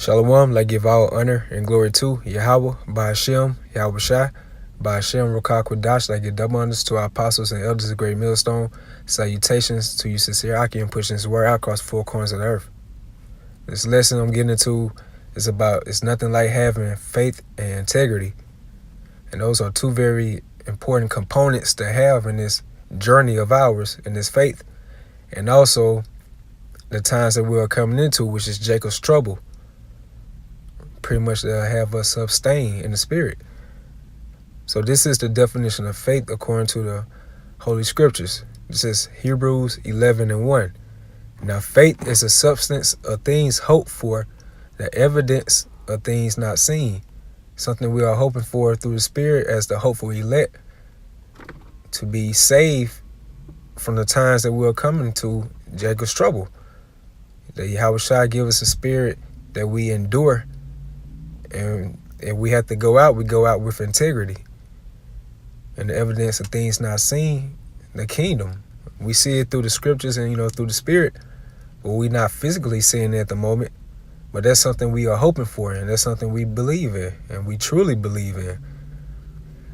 Shalom, like give all honor and glory to Yahweh, by Hashem, Yahweh Shai, by Hashem, Rokah Kodash, like give double honors to our apostles and elders of Great Millstone. Salutations to you, Sirach, and pushing his word out across the four corners of the earth. This lesson I'm getting into is about it's nothing like having faith and integrity. And those are two very important components to have in this journey of ours, in this faith. And also the times that we are coming into, which is Jacob's trouble. Pretty much have us abstain in the spirit. So this is the definition of faith according to the Holy Scriptures. This is Hebrews 11:1. Now faith is a substance of things hoped for, the evidence of things not seen. Something we are hoping for through the Spirit as the hopeful elect to be saved from the times that we are coming to Jacob's trouble. That Yahweh Shai give us a spirit that we endure. And if we have to go out, we go out with integrity. And the evidence of things not seen, the kingdom. We see it through the scriptures and, through the spirit. But we're not physically seeing it at the moment. But that's something we are hoping for, and that's something we believe in, and we truly believe in.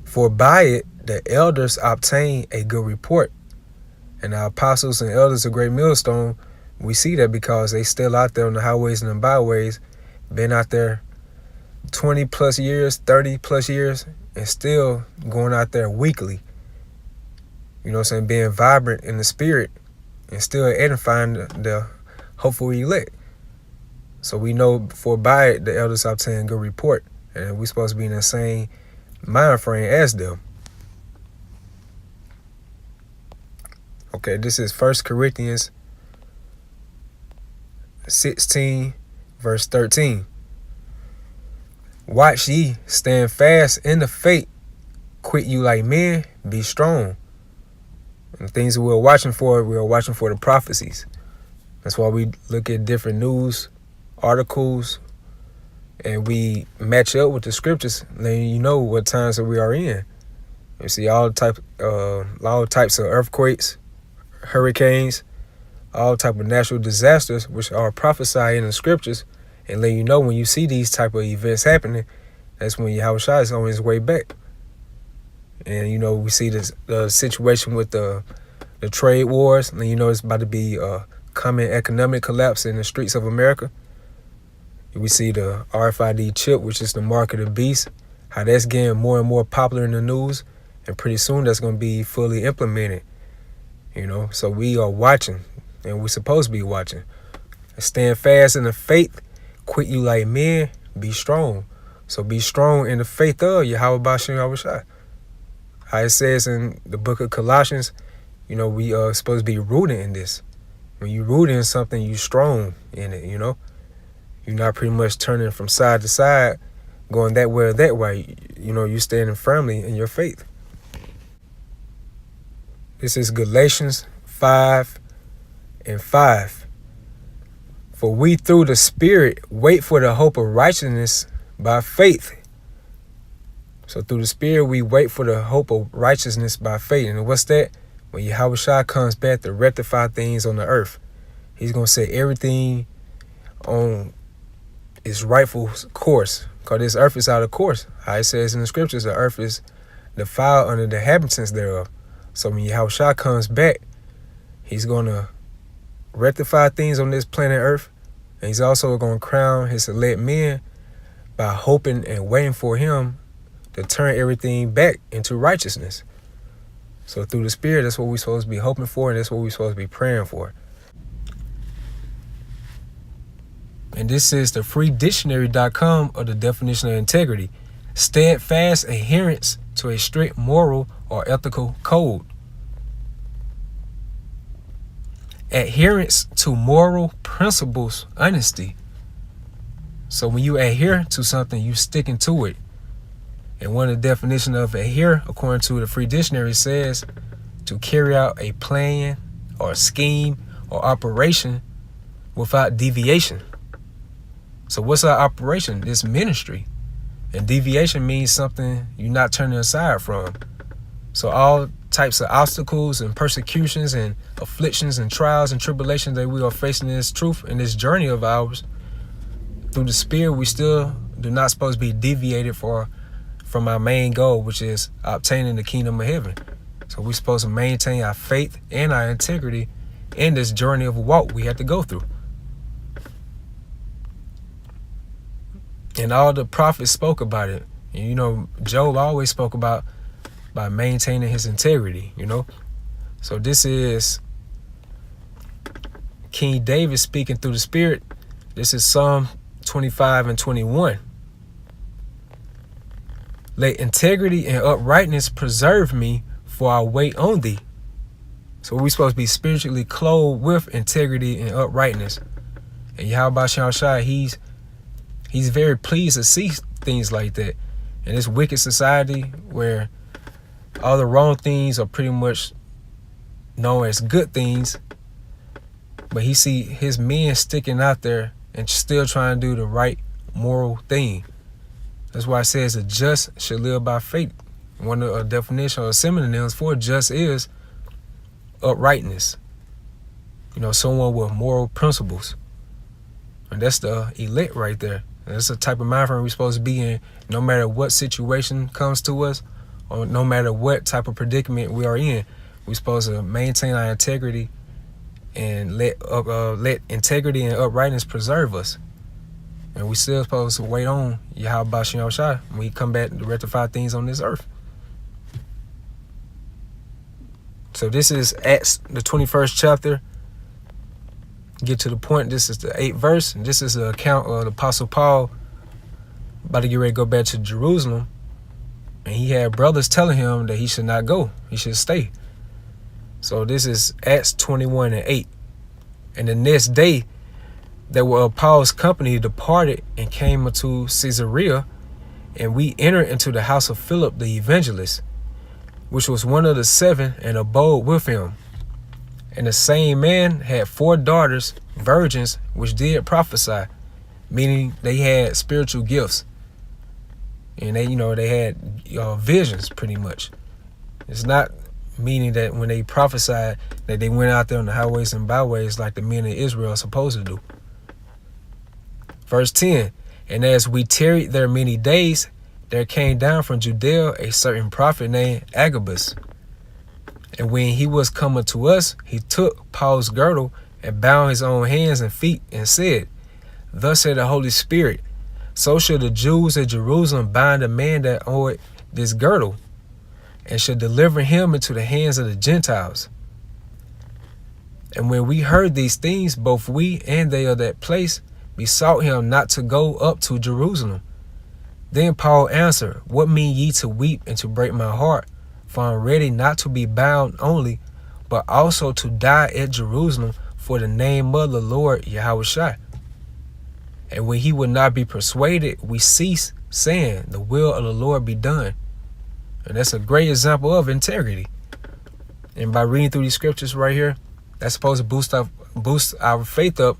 For by it, the elders obtain a good report. And our apostles and elders of Great Millstone, we see that because they still out there on the highways and the byways, been out there 20 plus years, 30 plus years, and still going out there weekly. Being vibrant in the spirit and still edifying the hopeful elect. So we know for by it, the elders obtain a good report. And we're supposed to be in the same mind frame as them. Okay, this is 1 Corinthians 16, verse 13. Watch ye, stand fast in the faith, quit you like men, be strong. And the things that we are watching for the prophecies. That's why we look at different news articles and we match up with the scriptures, letting you know what times that we are in. You see all types of earthquakes, hurricanes, all type of natural disasters, which are prophesied in the scriptures, and let you know when you see these type of events happening, that's when Yahweh Shai is on his way back. And we see the situation with the trade wars, and it's about to be a coming economic collapse in the streets of America. We see the RFID chip, which is the mark of the beast, how that's getting more and more popular in the news, and pretty soon that's going to be fully implemented. So we are watching, and we're supposed to be watching. Stand fast in the faith, quit you like men, be strong. So be strong in the faith of Yahweh B'Shem Yahweh Shai. How it says in the book of Colossians, we are supposed to be rooted in this. When you root in something, you strong in it, You're not pretty much turning from side to side, going that way or that way. You're standing firmly in your faith. This is Galatians 5:5. For we through the Spirit wait for the hope of righteousness by faith. So through the Spirit we wait for the hope of righteousness by faith. And what's that? When Yahweh Shai comes back to rectify things on the earth. He's going to set everything on its rightful course. Because this earth is out of course. How it says in the scriptures, the earth is defiled under the inhabitants thereof. So when Yahweh Shai comes back, he's going to rectify things on this planet earth. And he's also going to crown his elect men by hoping and waiting for him to turn everything back into righteousness. So through the Spirit, that's what we're supposed to be hoping for, and that's what we're supposed to be praying for. And this is the freedictionary.com of the definition of integrity. Steadfast adherence to a strict moral or ethical code. Adherence to moral principles, honesty. So when you adhere to something, you sticking to it. And one of the definitions of adhere, according to the Free Dictionary, says to carry out a plan or a scheme or operation without deviation. So what's our operation? This ministry. And deviation means something you're not turning aside from. So all types of obstacles and persecutions and afflictions and trials and tribulations that we are facing in this truth, in this journey of ours, through the Spirit, we still do not supposed to be deviated from our main goal, which is obtaining the kingdom of heaven. So we're supposed to maintain our faith and our integrity in this journey of walk we have to go through. And all the prophets spoke about it. And, you know, Job always spoke about by maintaining his integrity, you know. So this is King David speaking through the Spirit. This is Psalm 25 and 21. Let integrity and uprightness preserve me, for I wait on thee. So we're supposed to be spiritually clothed with integrity and uprightness. And Yahweh Shai, he's very pleased to see things like that. In this wicked society where all the wrong things are pretty much known as good things, but he see his men sticking out there and still trying to do the right moral thing. That's why it says the just should live by faith. One of the definition or synonyms for just is uprightness. You know, someone with moral principles. And that's the elect right there. And that's the type of mind frame we're supposed to be in, no matter what situation comes to us, or no matter what type of predicament we are in. We're supposed to maintain our integrity and let integrity and uprightness preserve us. And we still supposed to wait on Yahweh Shai when we come back to rectify things on this earth. So this is Acts, the 21st chapter. Get to the point. This is the 8th verse. And this is the account of the Apostle Paul about to get ready to go back to Jerusalem. And he had brothers telling him that he should not go. He should stay. So this is Acts 21 and 8. And the next day, they were of Paul's company departed and came unto Caesarea, and we entered into the house of Philip the evangelist, which was one of the 7, and abode with him. And the same man had 4 daughters, virgins, which did prophesy, meaning they had spiritual gifts. And they had visions pretty much. It's not meaning that when they prophesied that they went out there on the highways and byways like the men of Israel are supposed to do. Verse 10, and as we tarried there many days, there came down from Judea a certain prophet named Agabus. And when he was coming to us, he took Paul's girdle and bound his own hands and feet and said, Thus said the Holy Spirit, so shall the Jews at Jerusalem bind a man that owed this girdle, and shall deliver him into the hands of the Gentiles. And when we heard these things, both we and they of that place besought him not to go up to Jerusalem. Then Paul answered, What mean ye to weep and to break my heart? For I am ready not to be bound only, but also to die at Jerusalem for the name of the Lord Yahushua. And when he would not be persuaded, we ceased, saying, The will of the Lord be done. And that's a great example of integrity. And by reading through these scriptures right here, that's supposed to boost our faith up.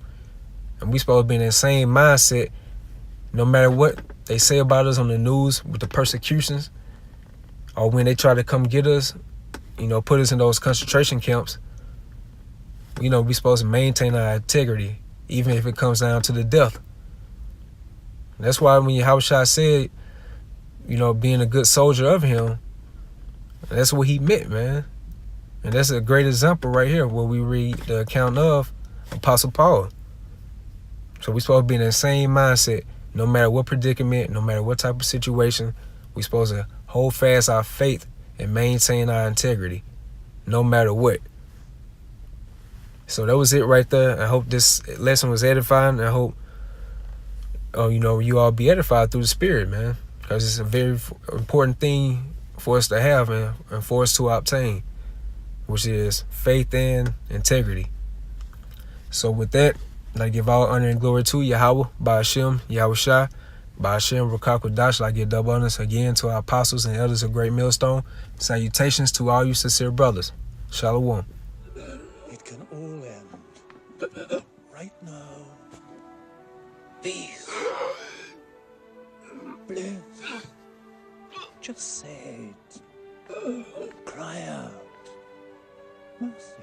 And we supposed to be in the same mindset, no matter what they say about us on the news with the persecutions, or when they try to come get us, put us in those concentration camps. We supposed to maintain our integrity, even if it comes down to the death. And that's why when Yahushua said, being a good soldier of him, that's what he meant, man. And that's a great example right here where we read the account of Apostle Paul. So we're supposed to be in the same mindset, no matter what predicament, no matter what type of situation. We're supposed to hold fast our faith and maintain our integrity, no matter what. So that was it right there. I hope this lesson was edifying. I hope, you all be edified through the Spirit, man, because it's a very important thing for us to have and for us to obtain, which is faith and integrity. So with that, I give all honor and glory to Yahweh, Ba'ashem, Yahushua, Ba'ashem, Rukakwadash. I give double honors again to our apostles and elders of Great Millstone. Salutations to all you sincere brothers. Shalom. It can all end right now. Peace. Bliss. Just say it. Cry out. Mercy.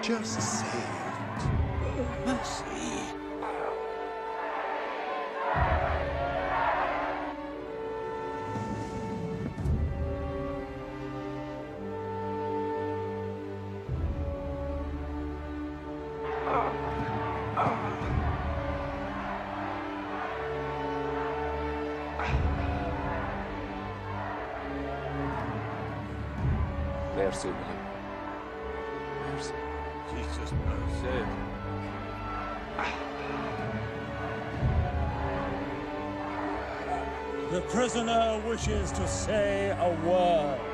Just say mercy. Merci, William. Merci. Jesus mercy. The prisoner wishes to say a word.